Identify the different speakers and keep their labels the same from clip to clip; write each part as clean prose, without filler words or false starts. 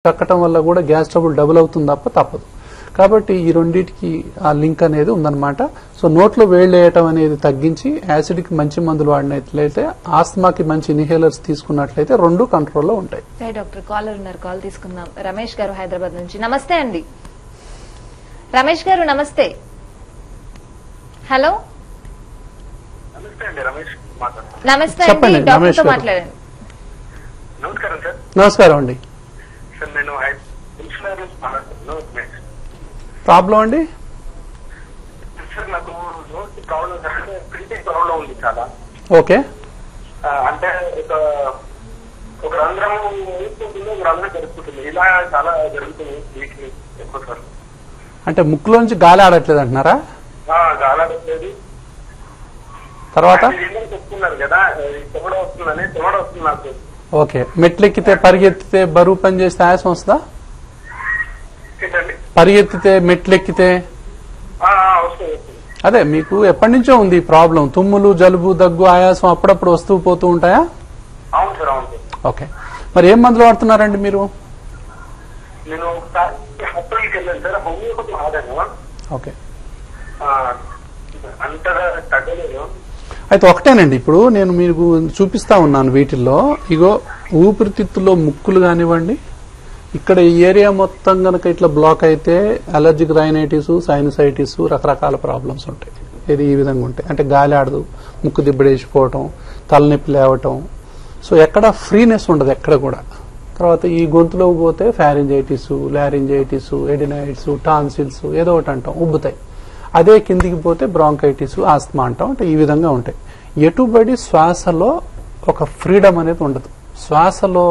Speaker 1: కక్కటం వల్ల కూడా gas trouble double అవుతుంది తప్పదు. కాబట్టి ఈ రెండింటికి ఆ లింక్ అనేది ఉందన్నమాట. సో నోట్లో వేళ్ళేయటం అనేది తగ్గించి యాసిడ్కి మంచి మందులు వాడినట్లయితే, ఆస్తమాకి మంచి ఇన్హేలర్స్ తీసుకున్నట్లయితే రెండు కంట్రోల్లో ఉంటాయి.
Speaker 2: డాక్టర్ కాలర్ ఉన్నారు, కాల్ తీసుకుందాం. రమేష్ గారు హైదరాబాద్ నుంచి. నమస్తే అండి రమేష్ గారు. నమస్తే. హలో నమస్తే అండి, డాక్టర్ తో మాట్లాడండి.
Speaker 1: నమస్కారం అండి. ప్రాబ్లం అండి?
Speaker 3: నాకు ప్రాబ్లం ఉంది చాలా.
Speaker 1: ఓకే.
Speaker 3: అంటే ఒక రంధ్రం వేసుకుంటుంది, ఒక రంధ్రం జరుగుతుంది, ఇలా చాలా జరుగుతుంది వీటిని ఎక్కువసార్లు.
Speaker 1: అంటే ముక్కులోంచి గాలి ఆడట్లేదు అంటున్నారా?
Speaker 3: గాలి ఆడట్లేదు.
Speaker 1: తర్వాత
Speaker 3: చెప్తున్నారు కదా చెమడ వస్తుందని, చెమడ వస్తుంది నాకు.
Speaker 1: ఓకే. మెట్లెక్కితే పరిగెత్తితే బరువు పని చేస్తే ఆయాసం వస్తుందా?
Speaker 3: ఏంటండి?
Speaker 1: పరిగెత్తితే మెట్లెక్కితే
Speaker 3: వస్తుంది.
Speaker 1: అదే మీకు ఎప్పటి నుంచో ఉంది ఈ ప్రాబ్లం. తుమ్ములు, జలుబు, దగ్గు, ఆయాసం అప్పుడప్పుడు వస్తూ పోతూ ఉంటాయా?
Speaker 3: అవును సార్, అవును సార్.
Speaker 1: ఓకే. మరి ఏం మందులు వాడుతున్నారండి మీరు?
Speaker 3: నేను హాస్పిటల్కి వెళ్ళాను సార్, హోమియోపతి వాడాను.
Speaker 1: ఓకే.
Speaker 3: అంతగా తగ్గలేదు.
Speaker 1: అయితే ఒకటేనండి, ఇప్పుడు నేను మీకు చూపిస్తా ఉన్నాను వీటిల్లో. ఇగో ఊపిరితిత్తులో ముక్కులు కానివ్వండి, ఇక్కడ ఈ ఏరియా మొత్తం గనక ఇట్లా బ్లాక్ అయితే అలర్జిక్ రైనైటిస్, సైనసైటిస్, రకరకాల ప్రాబ్లమ్స్ ఉంటాయి. ఇది ఈ విధంగా ఉంటాయి. అంటే గాలి ఆడదు, ముక్కు దిబ్బడేసిపోవటం, తలనొప్పి లేవటం. సో ఎక్కడ ఫ్రీనెస్ ఉండదు ఎక్కడ కూడా. తర్వాత ఈ గొంతులో పోతే ఫ్యారింజైటిస్, లారింజైటిస్, ఎడినైటిస్, టాన్సిల్స్ ఏదో ఒకటి అంటాం, ఉబ్బుతాయి. అదే కిందికి పోతే బ్రాంకైటిస్, ఆస్తమా అంటాం. అంటే ఈ విధంగా ఉంటాయి. ఎటుబడి శ్వాసలో ఒక ఫ్రీడమ్ అనేది ఉండదు. శ్వాసలో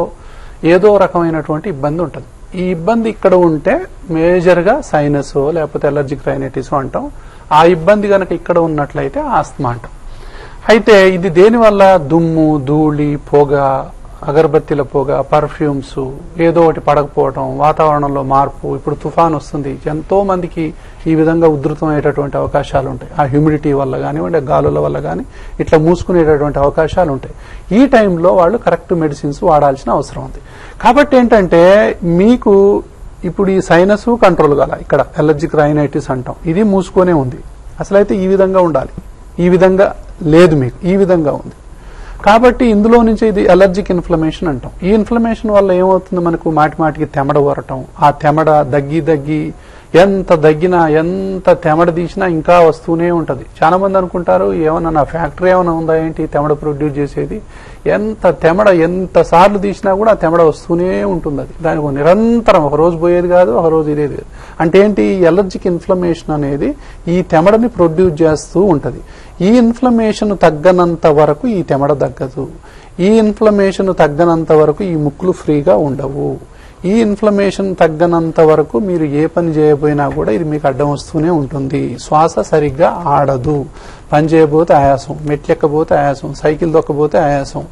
Speaker 1: ఏదో రకమైనటువంటి ఇబ్బంది ఉంటుంది. ఈ ఇబ్బంది ఇక్కడ ఉంటే మేజర్ గా సైనస్ లేకపోతే అలర్జిక్ రైనైటిస్ అంటాం. ఆ ఇబ్బంది గనక ఇక్కడ ఉన్నట్లయితే ఆస్తమా అంటాం. అయితే ఇది దేనివల్ల? దుమ్ము, ధూళి, పొగ, అగరబత్తీల పొగ, పర్ఫ్యూమ్స్, ఏదో ఒకటి పడకపోవడం, వాతావరణంలో మార్పు. ఇప్పుడు తుఫాన్ వస్తుంది, ఎంతో మందికి ఈ విధంగా ఉధృతమయ్యేటటువంటి అవకాశాలు ఉంటాయి. ఆ హ్యూమిడిటీ వల్ల కానివ్వండి, గాలుల వల్ల కానీ ఇట్లా మూసుకునేటటువంటి అవకాశాలు ఉంటాయి. ఈ టైంలో వాళ్ళు కరెక్ట్ మెడిసిన్స్ వాడాల్సిన అవసరం ఉంది. కాబట్టి ఏంటంటే మీకు ఇప్పుడు ఈ సైనస్ కంట్రోల్ కాల, ఇక్కడ అలర్జిక్ రైనైటిస్ అంటాం, ఇది మూసుకొనే ఉంది. అసలైతే ఈ విధంగా ఉండాలి, ఈ విధంగా లేదు, మీకు ఈ విధంగా ఉంది. కాబట్టి ఇందులో నుంచి ఇది అలర్జిక్ ఇన్ఫ్లమేషన్ అంటాం. ఈ ఇన్ఫ్లమేషన్ వల్ల ఏమవుతుంది? మనకు మాటికి తెమడ వరటం, ఆ తెమడ దగ్గి ఎంత దగ్గినా, ఎంత తెమడ తీసినా ఇంకా వస్తూనే ఉంటది. చాలా మంది అనుకుంటారు ఏమన్నా నా ఫ్యాక్టరీ ఏమైనా ఉందా ఏంటి తెమడ ప్రొడ్యూస్ చేసేది. ఎంత తెమడ ఎంత సార్లు తీసినా కూడా ఆ తెమడ వస్తూనే ఉంటుంది. అది దానికి నిరంతరం ఒక రోజు పోయేది కాదు, ఒక రోజు ఇదేది కాదు. అంటే ఏంటి? అలర్జిక్ ఇన్ఫ్లమేషన్ అనేది ఈ తెమడని ప్రొడ్యూస్ చేస్తూ ఉంటది. ఈ ఇన్ఫ్లమేషన్ తగ్గనంత వరకు ఈ తెమడ తగ్గదు. ఈ ఇన్ఫ్లమేషన్ తగ్గనంత వరకు ఈ ముక్కులు ఫ్రీగా ఉండవు. ఈ ఇన్ఫ్లమేషన్ తగ్గనంత వరకు మీరు ఏ పని చేయబోయినా కూడా ఇది మీకు అడ్డం వస్తూనే ఉంటుంది. శ్వాస సరిగ్గా ఆడదు, పని చేయబోతే ఆయాసం, మెట్లెక్కబోతే ఆయాసం, సైకిల్ దొక్కబోతే ఆయాసం,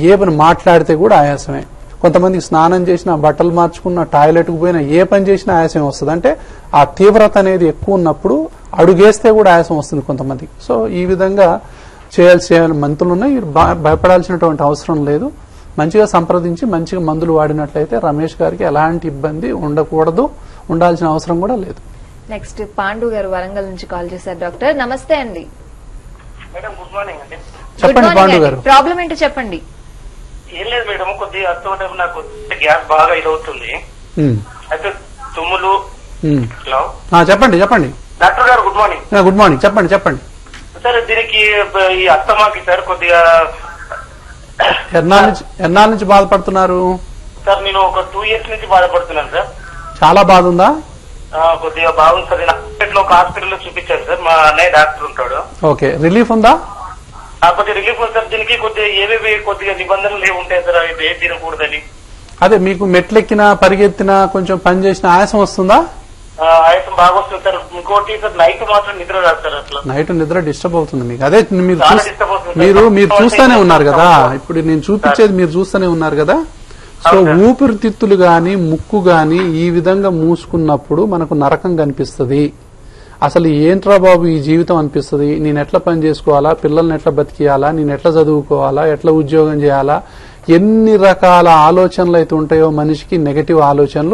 Speaker 1: ఏ పని మాట్లాడితే కూడా ఆయాసమే. కొంతమందికి స్నానం చేసినా, బట్టలు మార్చుకున్న, టాయిలెట్కి పోయినా, ఏ పని చేసినా ఆయాసం వస్తుంది. అంటే ఆ తీవ్రత అనేది ఎక్కువ ఉన్నప్పుడు అడుగేస్తే కూడా ఆయాసం వస్తుంది కొంతమందికి. సో ఈ విధంగా చేయాల్సిన మందులు ఉన్నాయి. భయపడాల్సినటువంటి అవసరం లేదు. మంచిగా సంప్రదించి మంచిగా మందులు వాడినట్లయితే రమేష్ గారికి ఎలాంటి ఇబ్బంది ఉండకూడదు, ఉండాల్సిన అవసరం కూడా లేదు.
Speaker 2: నెక్స్ట్ పాండు గారు వరంగల్ నుంచి కాల్ చేశారు. డాక్టర్ నమస్తే అండి.
Speaker 3: మేడం గుడ్ మార్నింగ్ అండి.
Speaker 1: చెప్పండి పాండు గారు,
Speaker 2: ప్రాబ్లం ఏంటో చెప్పండి.
Speaker 3: ఏం లేదు మేడం, కొద్దిగా అర్థం నాకు గ్యాస్ బాగా ఇదవుతుంది. అయితే తుమ్ములు. హలో
Speaker 1: చెప్పండి చెప్పండి.
Speaker 3: డాక్టర్ గారు గుడ్ మార్నింగ్.
Speaker 1: Good morning. చెప్పండి చెప్పండి.
Speaker 3: సార్ దీనికి ఈ అస్తమాకి సార్ కొద్దిగా
Speaker 1: ఎన్నాళ్ళ నుంచి బాధపడుతున్నారు?
Speaker 3: సార్ నేను ఒక 2 years నుంచి బాధపడుతున్నాను సార్.
Speaker 1: చాలా బాధ ఉందా?
Speaker 3: కొద్దిగా బాగుంది సార్. నేను ఒక హాస్పిటల్లో చూపించాను సార్, మా అన్నయ్య డాక్టర్ ఉంటాడు.
Speaker 1: ఓకే. రిలీఫ్ ఉందా?
Speaker 3: కొద్దిగా రిలీఫ్ ఉంది సార్. దీనికి కొద్దిగా ఏవేవి కొద్దిగా నిబంధనలు ఉంటాయి సార్, అవి ఏం తినకూడదని.
Speaker 1: అదే మీకు మెట్లెక్కినా, పరిగెత్తినా, కొంచెం పని చేసినా ఆయాసం వస్తుందా?
Speaker 3: ఆయాసం బాగా వస్తుంది సార్. ఇంకోటి సార్ నైట్ మాత్రం నిద్ర రాదు సార్. అట్లా
Speaker 1: నైట్ నిద్ర డిస్టర్బ్ అవుతుంది మీకు. అదే
Speaker 3: మీరు
Speaker 1: మీరు చూస్తూనే ఉన్నారు కదా, ఇప్పుడు నేను చూపించేది మీరు చూస్తూనే ఉన్నారు కదా. సో ఊపిరితిత్తులు గాని, ముక్కు గాని ఈ విధంగా మూసుకున్నప్పుడు మనకు నరకం కనిపిస్తుంది. అసలు ఏంట్రా బాబు ఈ జీవితం అనిపిస్తుంది. నేను ఎట్లా పని చేసుకోవాలా, పిల్లల్ని ఎట్లా బతికియాలా, నేను ఎట్లా చదువుకోవాలా, ఎట్లా ఉద్యోగం చేయాలా, ఎన్ని రకాల ఆలోచనలు అయితే ఉంటాయో మనిషికి నెగటివ్ ఆలోచనలు